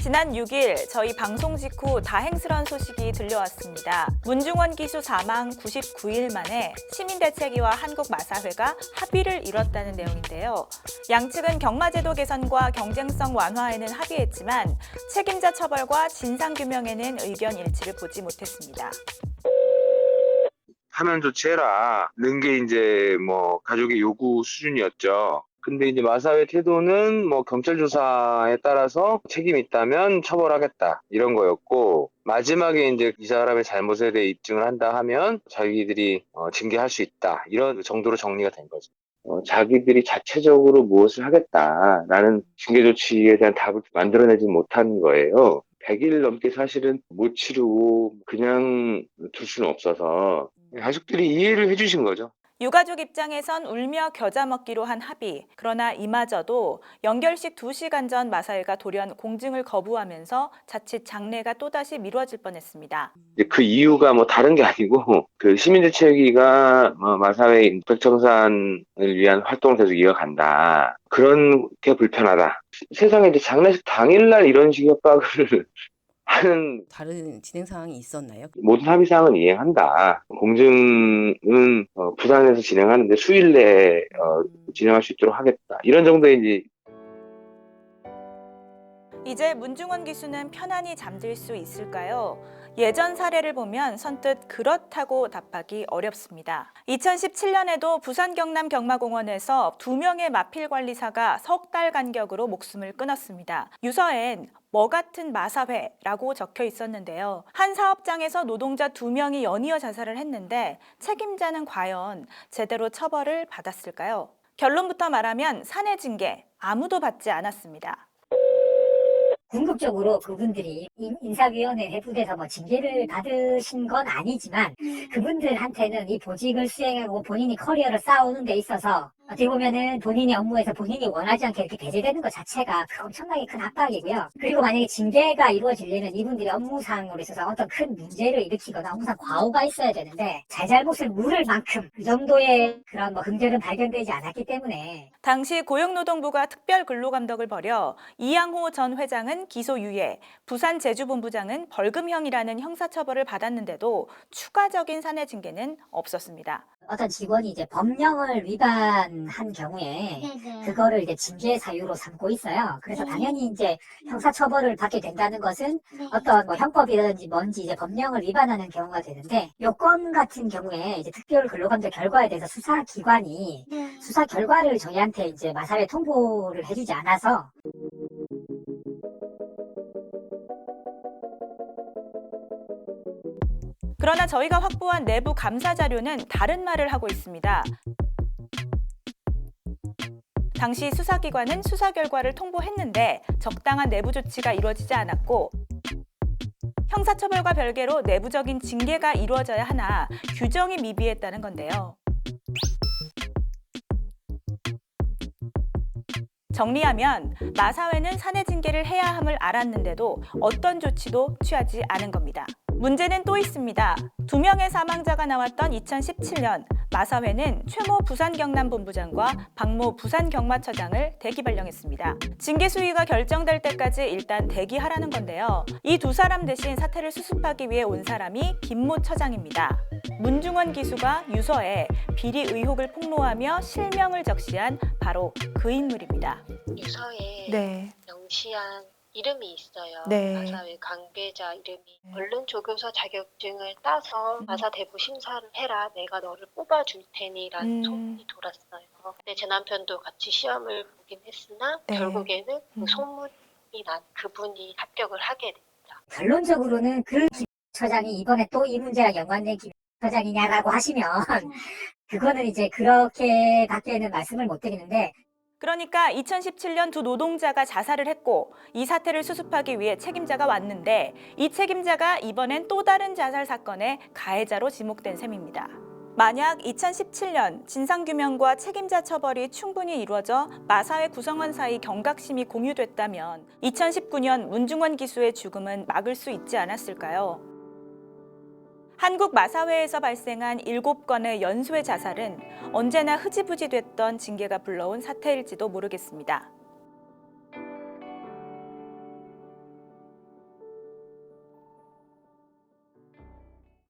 지난 6일 저희 방송 직후 다행스러운 소식이 들려왔습니다. 문중원 기수 사망 99일 만에 시민대책위와 한국마사회가 합의를 이뤘다는 내용인데요. 양측은 경마제도 개선과 경쟁성 완화에는 합의했지만 책임자 처벌과 진상규명에는 의견 일치를 보지 못했습니다. 하면 조치해라는 게 이제 가족의 요구 수준이었죠. 근데 이제 마사회 태도는 경찰 조사에 따라서 책임이 있다면 처벌하겠다 이런 거였고, 마지막에 이제 이 사람의 잘못에 대해 입증을 한다 하면 자기들이 징계할 수 있다 이런 정도로 정리가 된 거죠. 자기들이 자체적으로 무엇을 하겠다라는 징계 조치에 대한 답을 만들어내지 못한 거예요. 100일 넘게 사실은 못 치르고 그냥 둘 수는 없어서 가족들이 이해를 해주신 거죠. 유가족 입장에선 울며 겨자 먹기로 한 합의. 그러나 이마저도 연결식 2시간 전 마사회가 돌연 공증을 거부하면서 자칫 장례가 또다시 미뤄질 뻔했습니다. 그 이유가 다른 게 아니고 그 시민대책위가 마사회 인spek청산을 위한 활동을 계속 이어간다. 그런 게 불편하다. 세상에 이제 장례식 당일날 이런 식의 협박을 하는 다른 진행 사항이 있었나요? 모든 합의 사항은 이행한다. 공증은 부산에서 진행하는데 수일 내에 진행할 수 있도록 하겠다. 이런 정도의 이제 문중원 기수는 편안히 잠들 수 있을까요? 예전 사례를 보면 선뜻 그렇다고 답하기 어렵습니다. 2017년에도 부산 경남 경마공원에서 2명의 마필관리사가 석 달 간격으로 목숨을 끊었습니다. 유서엔 뭐 같은 마사회라고 적혀 있었는데요. 한 사업장에서 노동자 2명이 연이어 자살을 했는데 책임자는 과연 제대로 처벌을 받았을까요? 결론부터 말하면 사내 징계 아무도 받지 않았습니다. 궁극적으로 그분들이 인사위원회 내부에서 징계를 받으신 건 아니지만 그분들한테는 이 보직을 수행하고 본인이 커리어를 쌓아오는 데 있어서 어떻게 보면은 본인의 업무에서 본인이 원하지 않게 이렇게 배제되는 것 자체가 엄청나게 큰 압박이고요. 그리고 만약에 징계가 이루어지려면 이분들이 업무상으로 있어서 어떤 큰 문제를 일으키거나 업무상 과오가 있어야 되는데 잘잘못을 물을 만큼 그 정도의 그런 흠결은 발견되지 않았기 때문에 당시 고용노동부가 특별근로감독을 벌여 이양호 전 회장은 기소유예, 부산제주본부장은 벌금형이라는 형사처벌을 받았는데도 추가적인 사내 징계는 없었습니다. 어떤 직원이 이제 법령을 위반한 경우에 그거를 이제 징계 사유로 삼고 있어요. 그래서 당연히 이제 형사처벌을 받게 된다는 것은 어떤 형법이라든지 뭔지 이제 법령을 위반하는 경우가 되는데, 요건 같은 경우에 이제 특별근로감독 결과에 대해서 수사기관이 수사 결과를 저희한테 이제 마사회 통보를 해주지 않아서 그러나 저희가 확보한 내부 감사 자료는 다른 말을 하고 있습니다. 당시 수사기관은 수사 결과를 통보했는데 적당한 내부 조치가 이루어지지 않았고 형사처벌과 별개로 내부적인 징계가 이루어져야 하나 규정이 미비했다는 건데요. 정리하면 마사회는 사내 징계를 해야 함을 알았는데도 어떤 조치도 취하지 않은 겁니다. 문제는 또 있습니다. 2명의 사망자가 나왔던 2017년 마사회는 최모 부산경남본부장과 박모 부산경마처장을 대기 발령했습니다. 징계 수위가 결정될 때까지 일단 대기하라는 건데요. 이 2사람 대신 사태를 수습하기 위해 온 사람이 김모 처장입니다. 문중원 기수가 유서에 비리 의혹을 폭로하며 실명을 적시한 바로 그 인물입니다. 유서에 명시한 이름이 있어요. 마사회 관계자 이름이. 얼른 조교사 자격증을 따서 마사 대부 심사를 해라. 내가 너를 뽑아줄 테니라는 소문이 돌았어요. 근데 제 남편도 같이 시험을 보긴 했으나 결국에는 그 소문이 난 그분이 합격을 하게 됩니다. 결론적으로는 그 김 처장이 이번에 또 이 문제랑 연관된 김 처장이냐라고 하시면 그거는 이제 그렇게 밖에는 말씀을 못 드리는데, 그러니까 2017년 2 노동자가 자살을 했고 이 사태를 수습하기 위해 책임자가 왔는데 이 책임자가 이번엔 또 다른 자살 사건의 가해자로 지목된 셈입니다. 만약 2017년 진상규명과 책임자 처벌이 충분히 이루어져 마사회 구성원 사이 경각심이 공유됐다면 2019년 문중원 기수의 죽음은 막을 수 있지 않았을까요? 한국 마사회에서 발생한 7건의 연쇄 자살은 언제나 흐지부지 됐던 징계가 불러온 사태일지도 모르겠습니다.